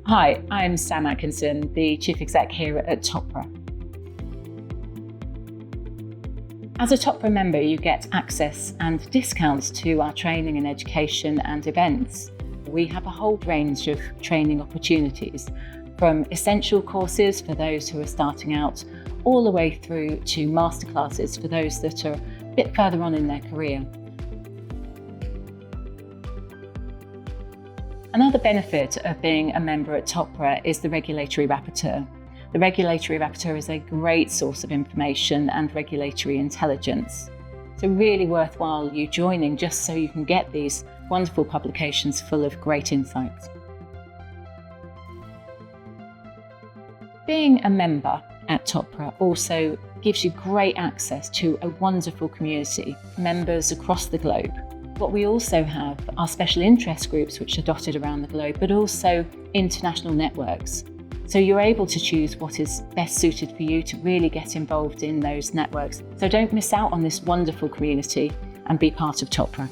Hi, I'm Sam Atkinson, the Chief Exec here at Topra. As a Topra member, you get access and discounts to our training and education and events. We have a whole range of training opportunities, from essential courses for those who are starting out, all the way through to masterclasses for those that are a bit further on in their career. Another benefit of being a member at Topra is the Regulatory Rapporteur. The Regulatory Rapporteur is a great source of information and regulatory intelligence. So really worthwhile you joining just so you can get these wonderful publications full of great insights. Being a member at Topra also gives you great access to a wonderful community, members across the globe. What we also have are special interest groups which are dotted around the globe, but also international networks. So you're able to choose what is best suited for you to really get involved in those networks. So don't miss out on this wonderful community and be part of Topra.